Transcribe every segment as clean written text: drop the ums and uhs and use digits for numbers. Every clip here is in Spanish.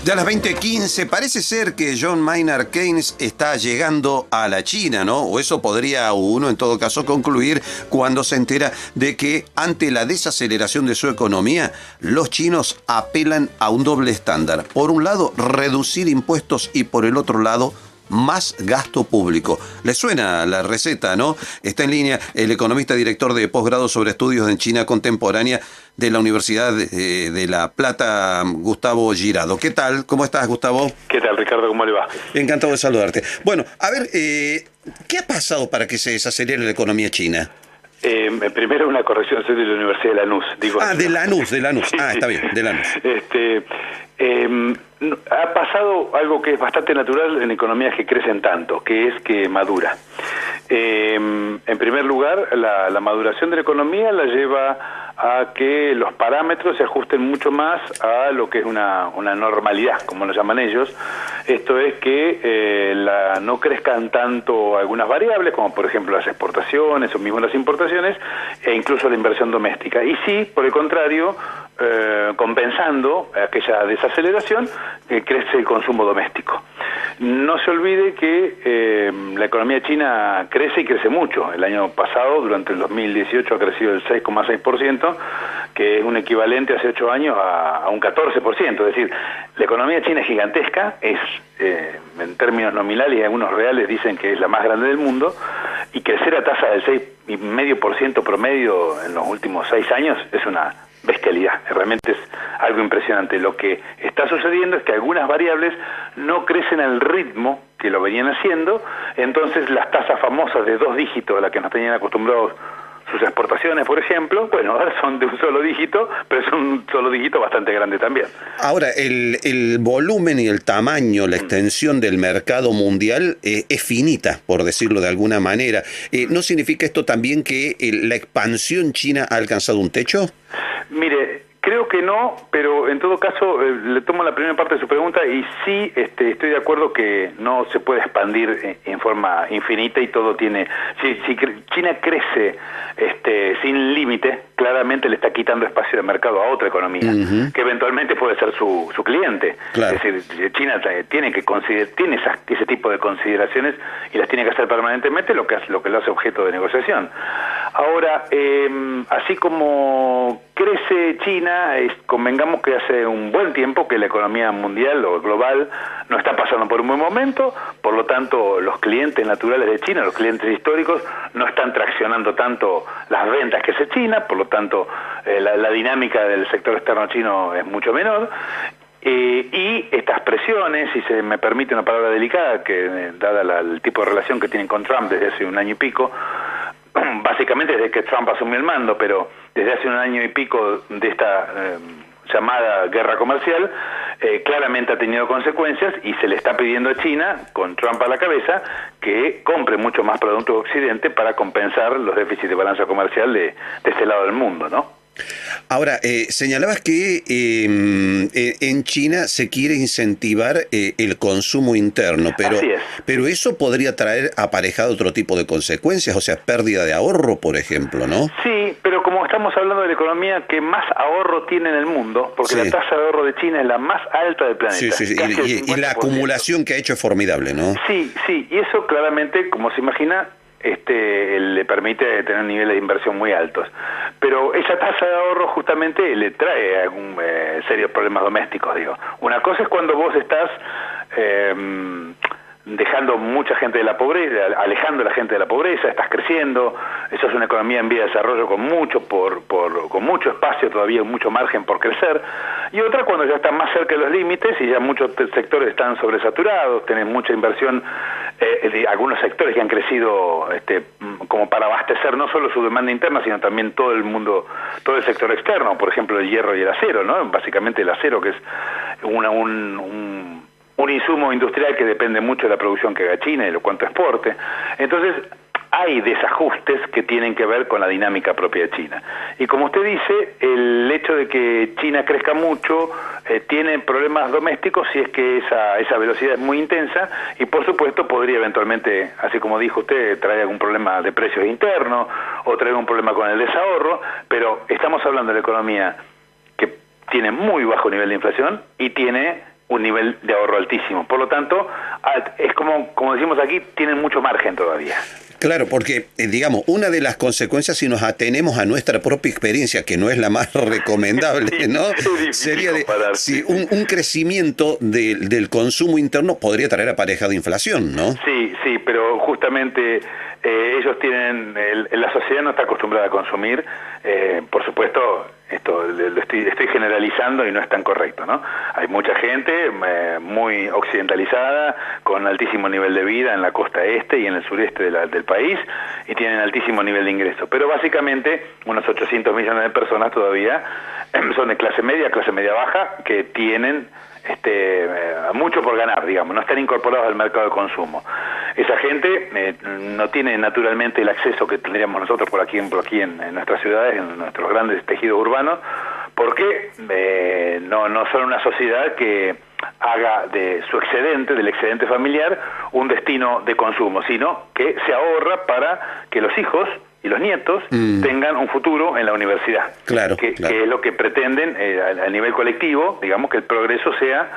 De a las 20:15, parece ser que John Maynard Keynes está llegando a la China, ¿no? O eso podría uno en todo caso concluir cuando se entera de que ante la desaceleración de su economía, los chinos apelan a un doble estándar. Por un lado, reducir impuestos y por el otro lado, más gasto público. ¿Le suena la receta, no? Está en línea el economista director de posgrado sobre estudios en China contemporánea de la Universidad de La Plata, Gustavo Girado. ¿Qué tal? ¿Cómo estás, Gustavo? ¿Qué tal, Ricardo? ¿Cómo le va? Encantado de saludarte. Bueno, a ver, ¿qué ha pasado para que se desacelere la economía china? Primero una corrección, soy de la Universidad de Lanús. De Lanús. Sí. Está bien, de Lanús. Ha pasado algo que es bastante natural en economías que crecen tanto, que es que madura. En primer lugar, la maduración de la economía la lleva a que los parámetros se ajusten mucho más a lo que es una normalidad, como lo llaman ellos. Esto es que no crezcan tanto algunas variables, como por ejemplo las exportaciones o mismo las importaciones, e incluso la inversión doméstica. Y sí, por el contrario, compensando aquella desaceleración, crece el consumo doméstico. No se olvide que la economía china crece y crece mucho. El año pasado, durante el 2018, ha crecido el 6,6%, que es un equivalente hace 8 años a un 14%. Es decir, la economía china es gigantesca, en términos nominales y algunos reales dicen que es la más grande del mundo, y crecer a tasa del 6,5% promedio en los últimos 6 años es una bestialidad. Realmente es algo impresionante. Lo que está sucediendo es que algunas variables no crecen al ritmo que lo venían haciendo, entonces las tasas famosas de 2 dígitos a las que nos tenían acostumbrados sus exportaciones, por ejemplo, bueno, ahora son de un solo dígito, pero es un solo dígito bastante grande también. Ahora, el volumen y el tamaño, la extensión del mercado mundial es finita, por decirlo de alguna manera. ¿No significa esto también que la expansión china ha alcanzado un techo? Mire, creo que no, pero en todo caso le tomo la primera parte de su pregunta y sí estoy de acuerdo que no se puede expandir en forma infinita y todo tiene... Si China crece sin límite, claramente le está quitando espacio de mercado a otra economía, que eventualmente puede ser su cliente. Claro. Es decir, China tiene ese tipo de consideraciones y las tiene que hacer permanentemente, lo que lo hace objeto de negociación. Ahora, así como crece China, convengamos que hace un buen tiempo que la economía mundial o global no está pasando por un buen momento, por lo tanto los clientes naturales de China, los clientes históricos, no están traccionando tanto las ventas que hace China, por lo tanto la dinámica del sector externo chino es mucho menor. Y estas presiones, si se me permite una palabra delicada, que dada el tipo de relación que tienen con Trump desde hace un año y pico, básicamente desde que Trump asumió el mando, pero desde hace un año y pico de esta llamada guerra comercial, claramente ha tenido consecuencias y se le está pidiendo a China, con Trump a la cabeza, que compre mucho más productos de Occidente para compensar los déficits de balanza comercial de este lado del mundo, ¿no? Ahora, señalabas que en China se quiere incentivar el consumo interno, pero eso podría traer aparejado otro tipo de consecuencias, o sea, pérdida de ahorro, por ejemplo, ¿no? Sí, pero como estamos hablando de la economía que más ahorro tiene en el mundo, porque la tasa de ahorro de China es la más alta del planeta. Sí. Y la acumulación que ha hecho es formidable, ¿no? Sí, y eso claramente, como se imagina, le permite tener niveles de inversión muy altos. Pero esa tasa de ahorro justamente le trae algún serios problemas domésticos, digo. Una cosa es cuando vos estás dejando mucha gente de la pobreza, alejando a la gente de la pobreza, estás creciendo, eso es una economía en vía de desarrollo con mucho con mucho espacio, todavía mucho margen por crecer, y otra cuando ya están más cerca de los límites y ya muchos sectores están sobresaturados, tenés mucha inversión, algunos sectores que han crecido como para abastecer no solo su demanda interna, sino también todo el mundo, todo el sector externo, por ejemplo el hierro y el acero, ¿no? Básicamente el acero, que es un insumo industrial que depende mucho de la producción que haga China y lo cuanto exporte. Entonces, hay desajustes que tienen que ver con la dinámica propia de China. Y como usted dice, el hecho de que China crezca mucho tiene problemas domésticos si es que esa velocidad es muy intensa y por supuesto podría eventualmente, así como dijo usted, traer algún problema de precios internos o traer un problema con el desahorro, pero estamos hablando de la economía que tiene muy bajo nivel de inflación y tiene un nivel de ahorro altísimo. Por lo tanto, es como decimos aquí, tienen mucho margen todavía. Claro, porque, digamos, una de las consecuencias, si nos atenemos a nuestra propia experiencia, que no es la más recomendable, ¿no? Sería si un crecimiento del consumo interno podría traer aparejado inflación, ¿no? Sí, pero justamente ellos tienen, la sociedad no está acostumbrada a consumir, por supuesto, esto lo estoy generalizando y no es tan correcto, ¿no? Hay mucha gente muy occidentalizada, con altísimo nivel de vida en la costa este y en el sureste del país, y tienen altísimo nivel de ingreso. Pero básicamente unos 800 millones de personas todavía son de clase media baja, que tienen mucho por ganar, digamos, no están incorporados al mercado de consumo. Esa gente no tiene naturalmente el acceso que tendríamos nosotros por aquí en nuestras ciudades, en nuestros grandes tejidos urbanos, porque no son una sociedad que haga de su excedente, del excedente familiar, un destino de consumo, sino que se ahorra para que los hijos y los nietos tengan un futuro en la universidad. Claro. Que es lo que pretenden a nivel colectivo, digamos, que el progreso sea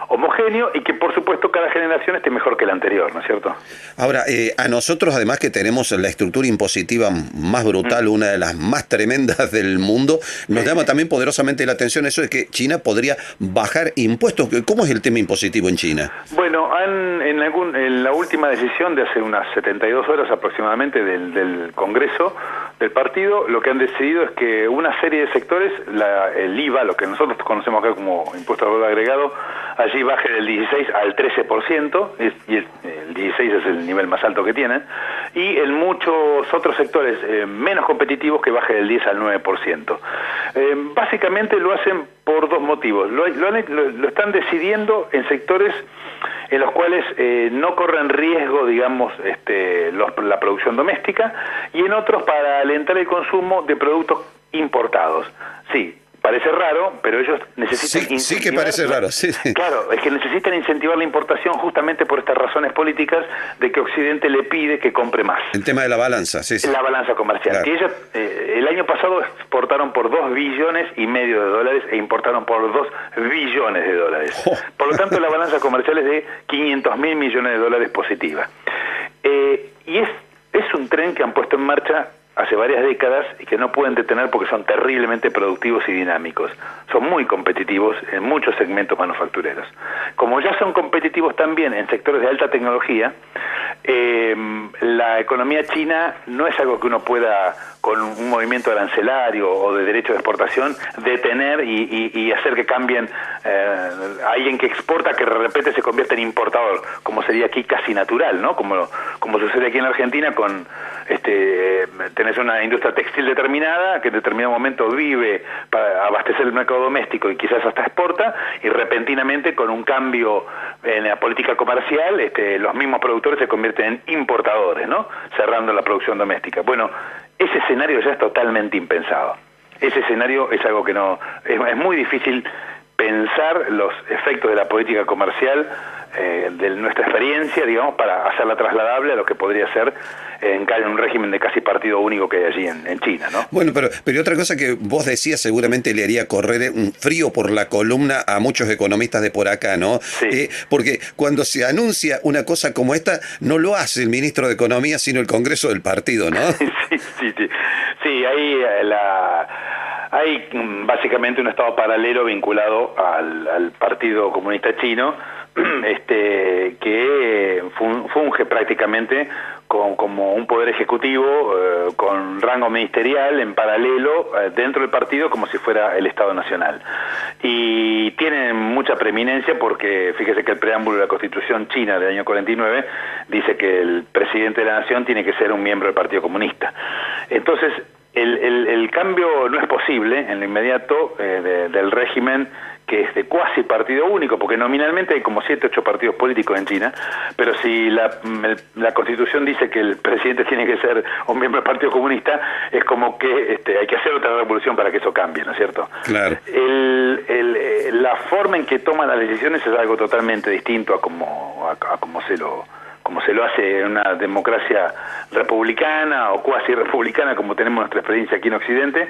homogéneo y que por supuesto cada generación esté mejor que la anterior, ¿no es cierto? Ahora, a nosotros además que tenemos la estructura impositiva más brutal, una de las más tremendas del mundo, nos llama también poderosamente la atención eso de que China podría bajar impuestos. ¿Cómo es el tema impositivo en China? Bueno, en la última decisión de hace unas 72 horas aproximadamente del Congreso del partido, lo que han decidido es que una serie de sectores, el IVA, lo que nosotros conocemos acá como impuesto al valor agregado, allí baje del 16 al 13%, y el 16 es el nivel más alto que tienen, y en muchos otros sectores menos competitivos que baje del 10 al 9%. Básicamente lo hacen por dos motivos. Lo están decidiendo en sectores en los cuales no corren riesgo, digamos, la producción doméstica, y en otros para alentar el consumo de productos importados. Sí. Parece raro, pero ellos necesitan incentivar... Sí que parece raro, sí. Claro, es que necesitan incentivar la importación justamente por estas razones políticas de que Occidente le pide que compre más. El tema de la balanza, sí. La balanza comercial. Claro. Que ellos el año pasado exportaron por $2,5 billones e importaron por $2 billones. Por lo tanto, la balanza comercial es de $500.000 millones positiva. Y es un tren que han puesto en marcha hace varias décadas y que no pueden detener porque son terriblemente productivos y dinámicos. Son muy competitivos en muchos segmentos manufactureros. Como ya son competitivos también en sectores de alta tecnología, la economía china no es algo que uno pueda, con un movimiento arancelario o de derecho de exportación, detener y hacer que cambien alguien que exporta, que de repente se convierte en importador, como sería aquí casi natural, ¿no? Como sucede aquí en la Argentina con tenés una industria textil determinada que en determinado momento vive para abastecer el mercado doméstico y quizás hasta exporta, y repentinamente con un cambio en la política comercial los mismos productores se convierten en importadores, ¿no? Cerrando la producción doméstica. Bueno, ese escenario ya es totalmente impensado. Ese escenario es algo que no... Es muy difícil pensar los efectos de la política comercial de nuestra experiencia, digamos, para hacerla trasladable a lo que podría ser en un régimen de casi partido único que hay allí en China, ¿no? Bueno, pero otra cosa que vos decías seguramente le haría correr un frío por la columna a muchos economistas de por acá, ¿no? Sí. Porque cuando se anuncia una cosa como esta, no lo hace el ministro de Economía, sino el Congreso del partido, ¿no? Sí, ahí hay básicamente un estado paralelo vinculado al Partido Comunista Chino, que funge prácticamente como un poder ejecutivo con rango ministerial en paralelo dentro del partido, como si fuera el Estado Nacional. Y tienen mucha preeminencia porque fíjese que el preámbulo de la Constitución china del año 49 dice que el presidente de la nación tiene que ser un miembro del Partido Comunista. Entonces, el cambio no es posible en lo inmediato del régimen, que es de cuasi partido único, porque nominalmente hay como 7 o 8 partidos políticos en China, pero si la Constitución dice que el presidente tiene que ser un miembro del Partido Comunista, es como que hay que hacer otra revolución para que eso cambie, ¿no es cierto? Claro. La forma en que toman las decisiones es algo totalmente distinto a como como se lo hace en una democracia republicana o cuasi republicana, como tenemos nuestra experiencia aquí en Occidente,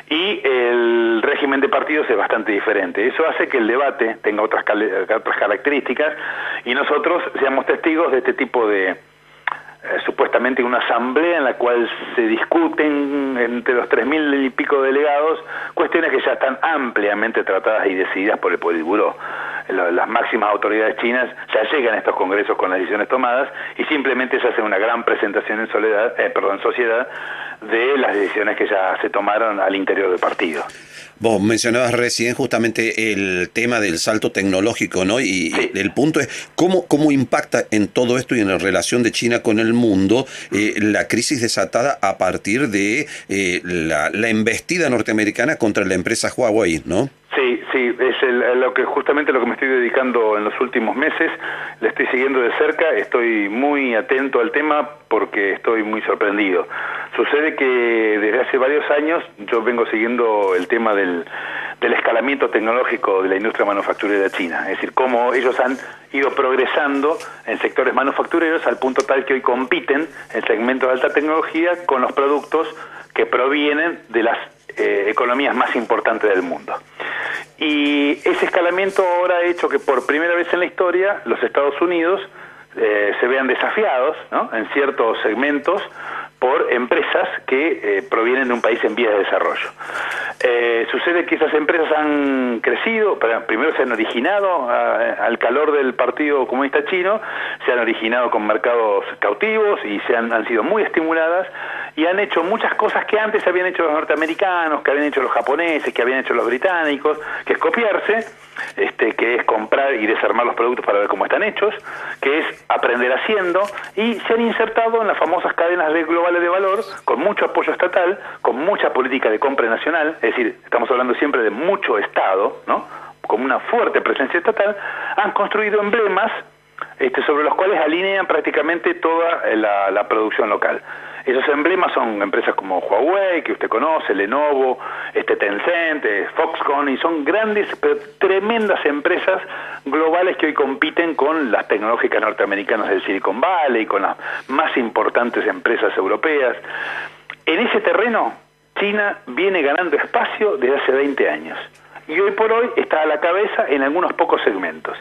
y el régimen de partidos es bastante diferente. Eso hace que el debate tenga otras características y nosotros seamos testigos de este tipo de supuestamente una asamblea en la cual se discuten entre los 3.000 y pico delegados cuestiones que ya están ampliamente tratadas y decididas por el Politburó. Las máximas autoridades chinas ya llegan a estos congresos con las decisiones tomadas y simplemente se hace una gran presentación en sociedad de las decisiones que ya se tomaron al interior del partido. Vos mencionabas recién justamente el tema del salto tecnológico, ¿no? Y sí, el punto es cómo impacta en todo esto y en la relación de China con el mundo la crisis desatada a partir de la embestida norteamericana contra la empresa Huawei, ¿no? Sí, es justamente lo que me estoy dedicando en los últimos meses. Le estoy siguiendo de cerca, estoy muy atento al tema porque estoy muy sorprendido. Sucede que desde hace varios años yo vengo siguiendo el tema del escalamiento tecnológico de la industria manufacturera china, es decir, cómo ellos han ido progresando en sectores manufactureros al punto tal que hoy compiten en segmentos de alta tecnología con los productos que provienen de las economías más importantes del mundo. Y ese escalamiento ahora ha hecho que por primera vez en la historia los Estados Unidos se vean desafiados, ¿no?, en ciertos segmentos por empresas que provienen de un país en vías de desarrollo. Sucede que esas empresas han crecido, primero se han originado al calor del Partido Comunista Chino, se han originado con mercados cautivos y han sido muy estimuladas y han hecho muchas cosas que antes habían hecho los norteamericanos, que habían hecho los japoneses, que habían hecho los británicos, que es copiarse, que es comprar y desarmar los productos para ver cómo están hechos, que es aprender haciendo, y se han insertado en las famosas cadenas globales de valor con mucho apoyo estatal, con mucha política de compra nacional, es decir, estamos hablando siempre de mucho Estado, ¿no?, con una fuerte presencia estatal. Han construido emblemas sobre los cuales alinean prácticamente toda la producción local. Esos emblemas son empresas como Huawei, que usted conoce, Lenovo, Tencent, Foxconn, y son grandes, pero tremendas empresas globales que hoy compiten con las tecnológicas norteamericanas del Silicon Valley, con las más importantes empresas europeas. En ese terreno, China viene ganando espacio desde hace 20 años. Y hoy por hoy está a la cabeza en algunos pocos segmentos.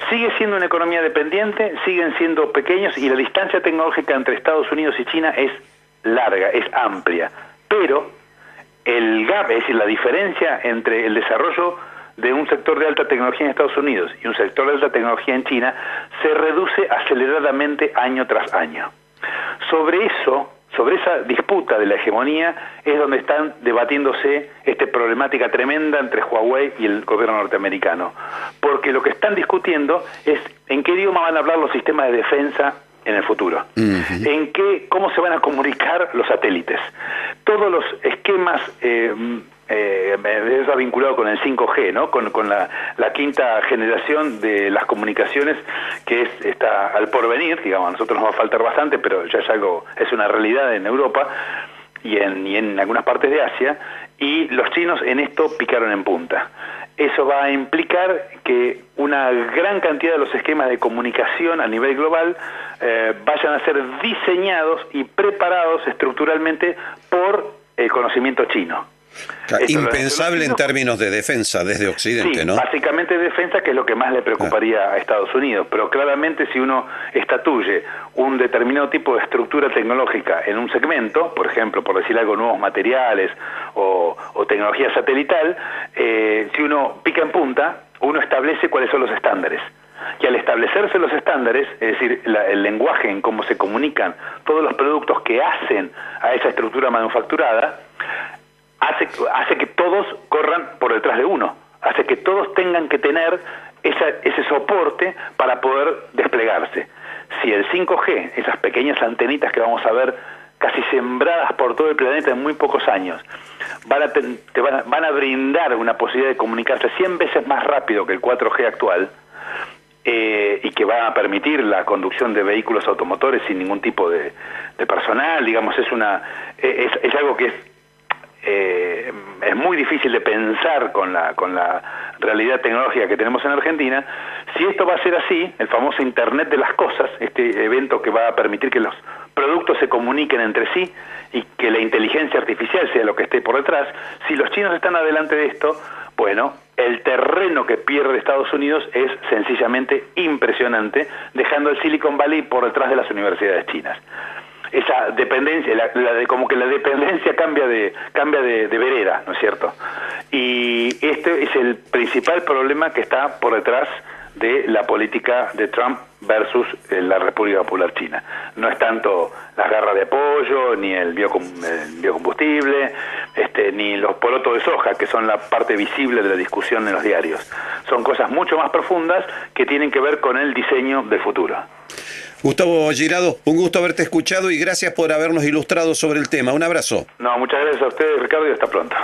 Sigue siendo una economía dependiente, siguen siendo pequeños y la distancia tecnológica entre Estados Unidos y China es larga, es amplia. Pero el gap, es decir, la diferencia entre el desarrollo de un sector de alta tecnología en Estados Unidos y un sector de alta tecnología en China se reduce aceleradamente año tras año. Sobre esa disputa de la hegemonía es donde están debatiéndose esta problemática tremenda entre Huawei y el gobierno norteamericano. Porque lo que están discutiendo es en qué idioma van a hablar los sistemas de defensa en el futuro, cómo se van a comunicar los satélites. Todos los esquemas, eso vinculado con el 5G, ¿no?, con la quinta generación de las comunicaciones, que está al porvenir, digamos. A nosotros nos va a faltar bastante, pero ya es una realidad en Europa y en algunas partes de Asia, y los chinos en esto picaron en punta. Eso va a implicar que una gran cantidad de los esquemas de comunicación a nivel global vayan a ser diseñados y preparados estructuralmente por el conocimiento chino. Impensable en términos de defensa desde Occidente, sí, ¿no? Básicamente defensa, que es lo que más le preocuparía a Estados Unidos, pero claramente si uno estatuye un determinado tipo de estructura tecnológica en un segmento, por ejemplo, por decir algo, nuevos materiales o tecnología satelital, si uno pica en punta, uno establece cuáles son los estándares. Y al establecerse los estándares, es decir, el lenguaje en cómo se comunican todos los productos que hacen a esa estructura manufacturada, hace que todos corran por detrás de uno, hace que todos tengan que tener ese soporte para poder desplegarse. Si el 5G, esas pequeñas antenitas que vamos a ver casi sembradas por todo el planeta en muy pocos años, van a brindar una posibilidad de comunicarse 100 veces más rápido que el 4G actual, y que va a permitir la conducción de vehículos automotores sin ningún tipo de personal, digamos, es algo que es muy difícil de pensar con la realidad tecnológica que tenemos en Argentina. Si esto va a ser así, el famoso Internet de las cosas, este evento que va a permitir que los productos se comuniquen entre sí y que la inteligencia artificial sea lo que esté por detrás, si los chinos están adelante de esto, bueno, el terreno que pierde Estados Unidos es sencillamente impresionante, dejando el Silicon Valley por detrás de las universidades chinas. Esa dependencia, como que la dependencia cambia de vereda, ¿no es cierto? Y este es el principal problema que está por detrás de la política de Trump versus la República Popular China. No es tanto las garras de pollo, ni el biocombustible, ni los porotos de soja, que son la parte visible de la discusión en los diarios. Son cosas mucho más profundas que tienen que ver con el diseño del futuro. Gustavo Girado, un gusto haberte escuchado y gracias por habernos ilustrado sobre el tema. Un abrazo. No, muchas gracias a ustedes, Ricardo, y hasta pronto.